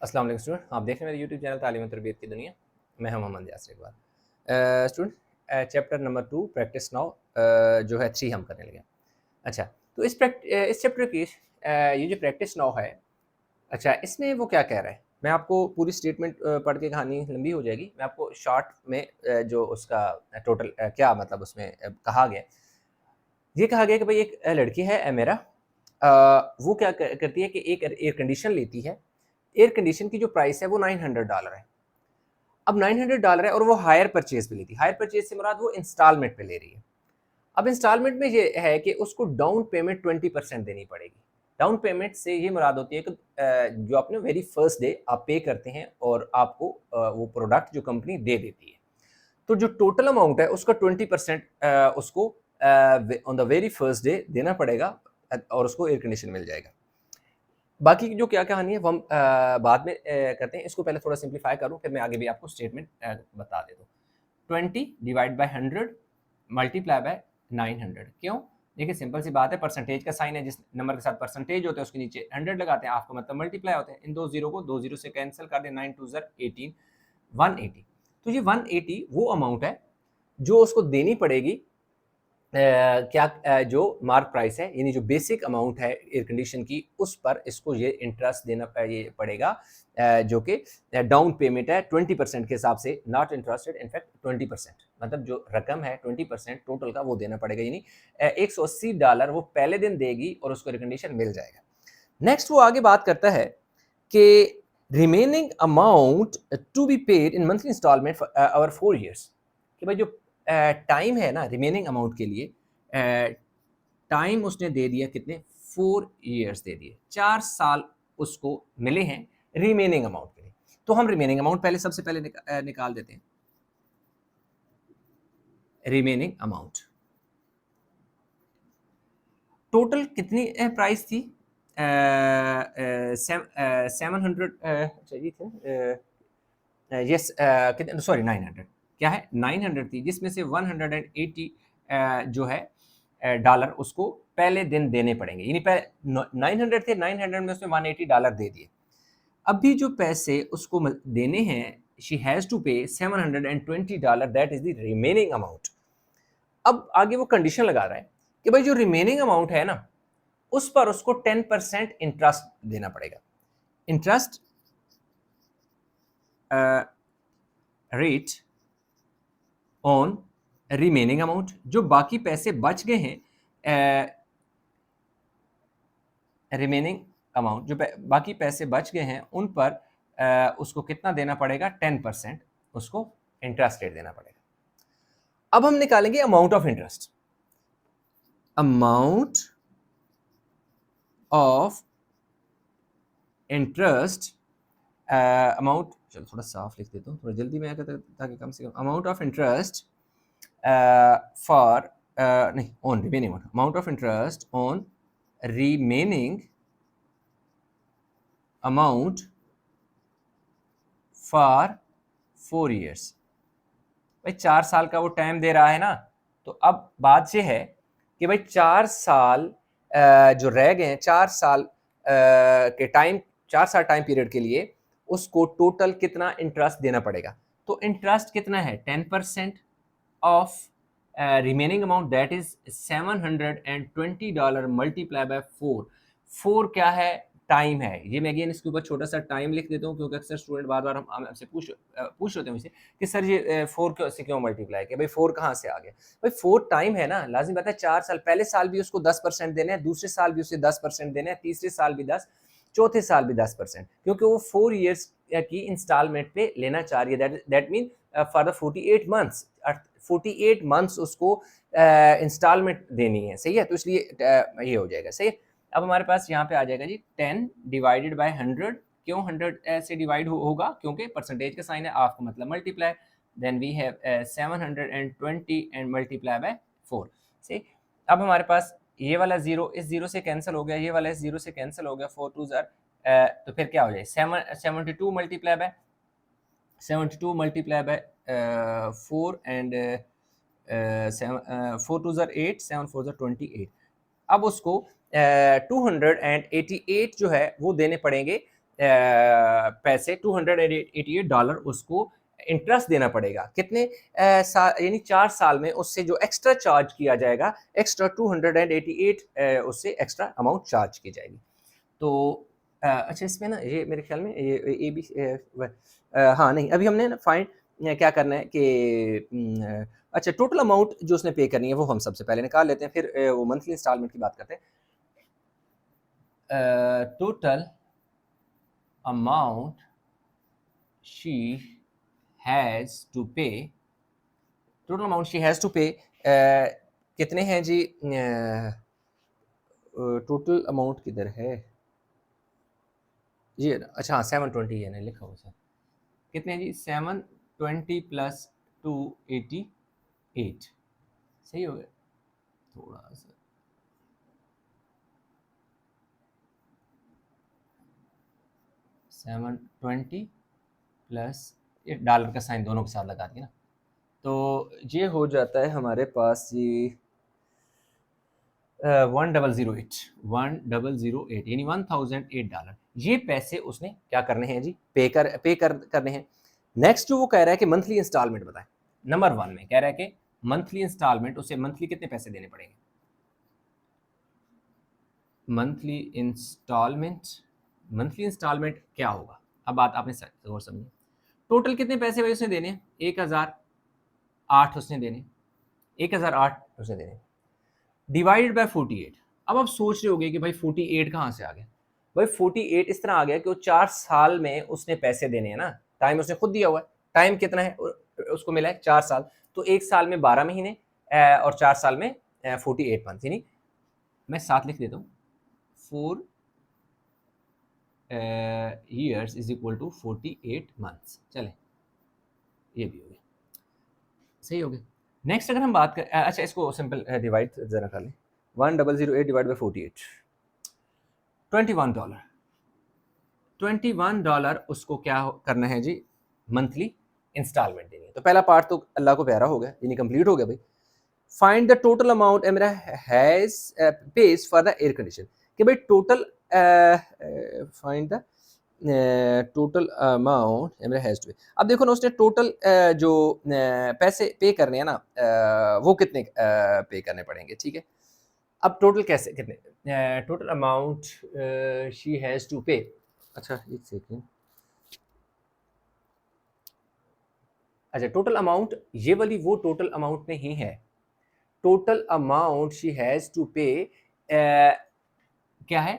अस्सलाम वालेकुम स्टूडेंट, आप देख रहे हैं मेरे यूट्यूब चैनल तालीम और तरबियत की दुनिया। मैं हूं Mohammad Yasir Iqbal. Student, chapter number 2 practice now जो है 3 हम करने लगे। अच्छा, तो इस चैप्टर की ये जो प्रैक्टिस नाउ है, अच्छा इसमें वो क्या कह रहा है, मैं आपको पूरी स्टेटमेंट पढ़ के कहानी लंबी हो जाएगी। मैं आपको शॉर्ट में जो उसका टोटल क्या मतलब उसमें कहा गया, ये कहा गया कि भाई एक लड़की है मेरा, वो क्या करती है कि एक एयर कंडीशन लेती है। एयर कंडीशन की जो प्राइस है वो $900 है। अब $900 है और वो हायर परचेज पे लेती है। हायर परचेज से मुराद वो इंस्टॉलमेंट पे ले रही है। अब इंस्टॉलमेंट में ये है कि उसको डाउन पेमेंट 20% देनी पड़ेगी। डाउन पेमेंट से ये मुराद होती है कि जो आपने वेरी फर्स्ट डे आप पे करते हैं और आपको वो प्रोडक्ट जो कंपनी दे देती है, तो जो टोटल अमाउंट है उसका 20% उसको on the very first day देना पड़ेगा और उसको एयर कंडीशन मिल जाएगा। बाकी की जो क्या कहानी है वो हम बाद में करते हैं। इसको पहले थोड़ा सिंप्लीफाई करूँ, फिर मैं आगे भी आपको स्टेटमेंट बता देता हूँ। 20 डिवाइड बाई 100 मल्टीप्लाई बाय 900। क्यों? देखिए सिंपल सी बात है, परसेंटेज का साइन है, जिस नंबर के साथ परसेंटेज होता है उसके नीचे 100 लगाते हैं, आपका मतलब मल्टीप्लाई होता है। इन दो जीरो को दो जीरो से कैंसिल कर दें, 9 2 18, 180। तो ये 180 वो अमाउंट है जो उसको देनी पड़ेगी। जो मार्क प्राइस है, यानी जो बेसिक अमाउंट है एयर कंडीशन की, उस पर इसको ये इंटरेस्ट देना ये पड़ेगा, जो कि डाउन पेमेंट है 20% के हिसाब से, नॉट इंटरेस्टेड, इनफैक्ट 20%, मतलब जो रकम है 20% टोटल का वो देना पड़ेगा, यानी $180 वो पहले दिन देगी और उसको एयर कंडीशन मिल जाएगा। नेक्स्ट वो आगे बात करता है कि remaining amount to be paid in monthly installment over 4 years, कि भाई जो टाइम है ना रिमेनिंग अमाउंट के लिए, टाइम उसने दे दिया कितने, 4 ईयर्स दे दिए, 4 साल उसको मिले हैं रिमेनिंग अमाउंट के लिए। तो हम रिमेनिंग अमाउंट पहले सबसे पहले निकाल देते हैं। रिमेनिंग अमाउंट टोटल कितनी प्राइस थी, 700, चाहिए थे, यस, कितने, सॉरी 900, क्या है 900 थी, जिसमें से 180 जो है डॉलर उसको पहले दिन देने पड़ेंगे, यानी पहले 900 थे, 900 में उसने $180 दे दिए। अभी जो पैसे उसको देने हैं, शी हैज़ टू पे $720, that is the remaining amount. अब आगे वो कंडीशन लगा रहा है कि भाई जो रिमेनिंग अमाउंट है ना, उस पर उसको 10% इंटरेस्ट देना पड़ेगा। Interest rate on remaining amount, जो बाकी पैसे बच गए हैं, रिमेनिंग अमाउंट जो बाकी पैसे बच गए हैं उन पर उसको कितना देना पड़ेगा, 10% उसको इंटरेस्ट रेट देना पड़ेगा। अब हम निकालेंगे amount of interest. Amount of interest, amount, चलो थोड़ा साफ लिख देता हूँ, थोड़ा जल्दी में आकर, ताकि कम से कम अमाउंट ऑफ इंटरेस्ट फॉर नहीं on remaining, amount of interest on remaining amount for 4 years. भाई 4 साल का वो टाइम दे रहा है ना, तो अब बात ये है कि भाई 4 साल जो रह गए हैं, 4 साल के टाइम, 4 साल टाइम पीरियड के लिए उसको टोटल कितना इंटरेस्ट देना पड़ेगा। तो इंटरेस्ट कितना है, 10% of remaining amount, that is $720 multiply by 4। 4 क्या है, टाइम है। ये मैं अगेन इसके ऊपर छोटा सा टाइम लिख देता हूँ, क्योंकि अक्सर स्टूडेंट बार बार हम आपसे पूछ रहे थे मुझसे कि सर ये 4 से क्यों मल्टीप्लाई किया, भाई 4 कहाँ से आ गया। भाई 4 टाइम है ना, लाजिम बात है। 4 साल, पहले साल भी उसको 10% देने हैं, दूसरे साल भी उसे 10% देने हैं, तीसरे साल भी 10, चौथे साल भी 10%, क्योंकि वो 4 ईयर्स की इंस्टॉलमेंट पे लेना चाह रही है। That mean for the 48 months, 48 months उसको इंस्टॉलमेंट देनी है, सही है। तो इसलिए ये हो जाएगा, सही है। अब हमारे पास यहाँ पे आ जाएगा जी 10 डिवाइडेड बाय 100। क्यों 100 से डिवाइड होगा, क्योंकि परसेंटेज का साइन है, आपका मतलब multiply. Then we have 720 and multiply by 4, सही। अब हमारे पास ये वाला जीरो इस जीरो से कैंसिल हो गया, ये वाला इस जीरो से कैंसिल हो गया, 4 2 ज़ार, तो फिर क्या हो जाए, 72 मल्टीप्लाई बाय 4 एंड 4 2 ज़ार 8, 7 4 ज़ार 28। अब उसको 288 जो है वो देने पड़ेंगे पैसे $288 उसको इंटरेस्ट देना पड़ेगा। कितने यानी 4 साल में उससे जो एक्स्ट्रा चार्ज किया जाएगा, एक्स्ट्रा 288 उससे एक्स्ट्रा अमाउंट चार्ज की जाएगी। तो अच्छा, इसमें ना ये मेरे ख्याल में ये भी हाँ नहीं, अभी हमने ना फाइंड क्या करना है कि अच्छा, टोटल अमाउंट जो उसने पे करनी है वो हम सबसे पहले निकाल लेते हैं, फिर वो मंथली इंस्टॉलमेंट की बात करते हैं। Total amount she has to pay, total amount she has to pay कितने हैं जी? टोटल अमाउंट किधर है जी? अच्छा हाँ, 720 है ना लिखा हुआ सर। कितने हैं जी? 720 प्लस 288, सही हो गया? थोड़ा सा 720 प्लस ये डॉलर का साइन दोनों के साथ लगा दिया ना, तो ये हो जाता है हमारे पास जी 1008 यानी $1008। ये पैसे उसने क्या करने हैं जी? करने हैं। नेक्स्ट जो वो कह रहा है कि मंथली इंस्टॉलमेंट बताएं। नंबर 1 में कह रहा है कि मंथली इंस्टॉलमेंट, उसे मंथली कितने पैसे देने पड़ेंगे? मंथली इंस्टॉलमेंट क्या होगा? अब बात आपने और समझी। टोटल कितने पैसे भाई उसने देने हैं? 1008 उसने देने, 1008 उसने देने, डिवाइडेड बाय 48। अब आप सोच रहे होगे कि भाई 48 कहाँ से आ गया? भाई 48 इस तरह आ गया कि वो 4 साल में उसने पैसे देने हैं ना, टाइम उसने खुद दिया हुआ है। टाइम कितना है उसको मिला है? 4 साल। तो एक साल में 12 महीने और 4 साल में 48 मंथ, यानी मैं 7 लिख देता हूँ, 4 years is equal to 48 months. चले, ये भी हो गया, सही हो गया। नेक्स्ट अगर हम बात करें, अच्छा इसको सिंपल डिवाइड जरा कर लें, 1008 डिवाइड बाई 48, $21। $21 उसको क्या करना है जी? मंथली इंस्टॉलमेंट देनी है। तो पहला पार्ट तो अल्लाह को प्यारा हो गया, यानी कंप्लीट हो गया भाई। फाइंड द टोटल अमाउंट मेरा has page for the air condition, कि भाई total find the total amount मेरा हैज टू। अब देखो ना, उसने टोटल जो पैसे पे करने हैं ना, वो कितने पे करने पड़ेंगे, ठीक है? अब टोटल कैसे, कितने total amount she has to pay. अच्छा एक सेकेंड, अच्छा टोटल अमाउंट, ये वाली वो टोटल अमाउंट नहीं है। Total amount she has to pay क्या है?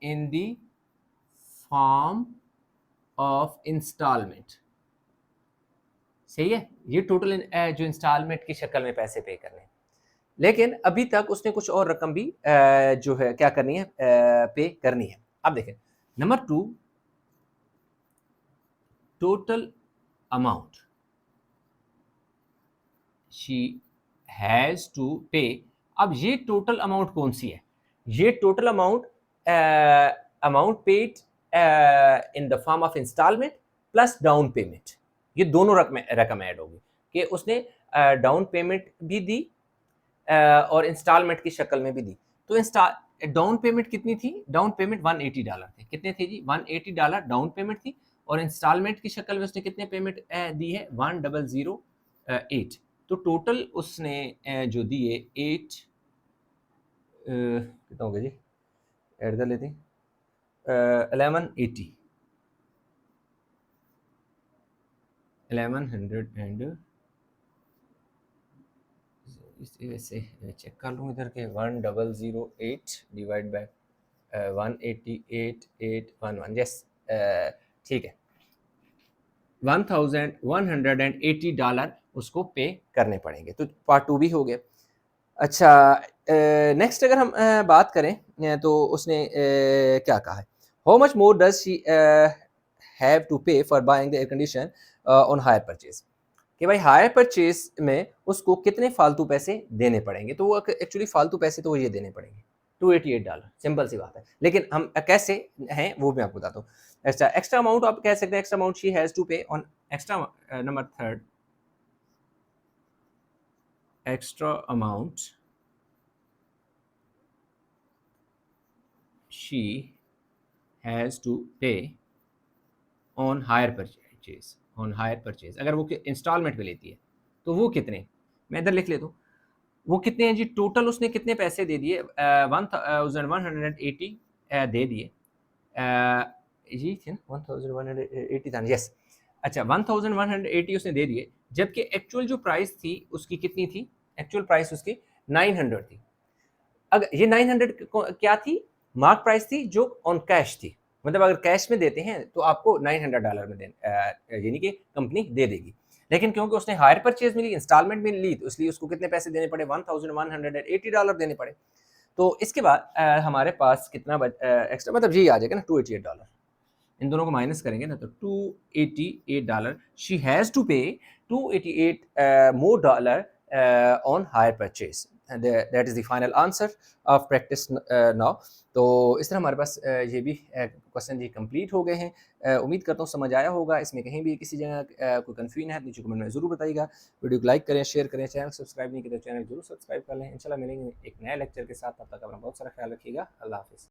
In the form of installment, सही है? ये टोटल जो इंस्टॉलमेंट की शक्ल में पैसे पे करने हैं। लेकिन अभी तक उसने कुछ और रकम भी जो है क्या करनी है? पे करनी है। अब देखें नंबर 2, total amount she has to pay. अब ये टोटल अमाउंट कौन सी है? ये total amount paid in the form of installment plus down payment, ये दोनों रकम ऐड होगी कि उसने डाउन पेमेंट भी दी और इंस्टॉलमेंट की शक्ल में भी दी। तो डाउन पेमेंट कितनी थी? डाउन पेमेंट $180 थे। कितने थे जी? $180 डाउन पेमेंट थी, और इंस्टॉलमेंट की शक्ल में उसने कितने पेमेंट दी है? 1008। तो टोटल उसने जो दिए 8 कितना हो गया जी? ऐड कर लेते हैं, 1100 वैसे चेक कर लूँ इधर के, 1008 डिवाइड बाय 188,811, यस ठीक है, $1180 उसको पे करने पड़ेंगे। तो पार्ट 2 भी हो गया। अच्छा नेक्स्ट अगर हम बात करें तो उसने क्या कहा है? How much more does she have to pay for buying the air condition on hire purchase, कि भाई हायर परचेज में उसको कितने फालतू पैसे देने पड़ेंगे? तो वो एक्चुअली फालतू पैसे तो वो ये देने पड़ेंगे, $288, सिंपल सी बात है। लेकिन हम कैसे हैं वो मैं आपको बताता हूँ। एक्स्ट्रा अमाउंट आप कह सकते हैं, extra amount she has to pay on extra, number 3, extra amount she has to pay on hire purchase, on hire purchase, अगर वो इंस्टॉलमेंट पे लेती है तो वो कितने, मैं इधर लिख लेता हूँ, वो कितने हैं जी, टोटल उसने कितने पैसे दे दिए, 1180 दे दिए, जी थे ना 1180 था, यस। अच्छा 1180 उसने दे दिए, जबकि एक्चुअल जो प्राइस थी उसकी कितनी थी, एक्चुअल प्राइस उसकी 900 थी। अगर ये 900 क्या थी, मार्क प्राइस थी जो ऑन कैश थी, मतलब अगर कैश में देते हैं तो आपको $900 में यानी कि कंपनी दे देगी, लेकिन क्योंकि उसने हायर परचेज में ली, इंस्टॉलमेंट में ली, तो इसलिए उसको कितने पैसे देने पड़े, $1180 देने पड़े। तो इसके बाद हमारे पास कितना एक्स्ट्रा, मतलब यही आ जाएगा ना $288, इन दोनों को माइनस करेंगे ना तो $288 शी हैज़ टू पे 288 more dollar on higher purchase, and that is the final answer of practice now। तो इस तरह हमारे पास ये भी क्वेश्चन जी कंप्लीट हो गए हैं। उम्मीद करता हूँ समझ आया होगा, इसमें कहीं भी किसी जगह कोई कन्फ्यूजन है नीचे कमेंट में ज़रूर बताइएगा। वीडियो को लाइक करें, शेयर करें, चैनल सब्सक्राइब नहीं किया तो चैनल जरूर सब्सक्राइब कर लें। इंशाल्लाह मिलेंगे एक नए लेक्चर के साथ, तब तक अपना बहुत सारा ख्याल रखिएगा। अल्लाह हाफिज़।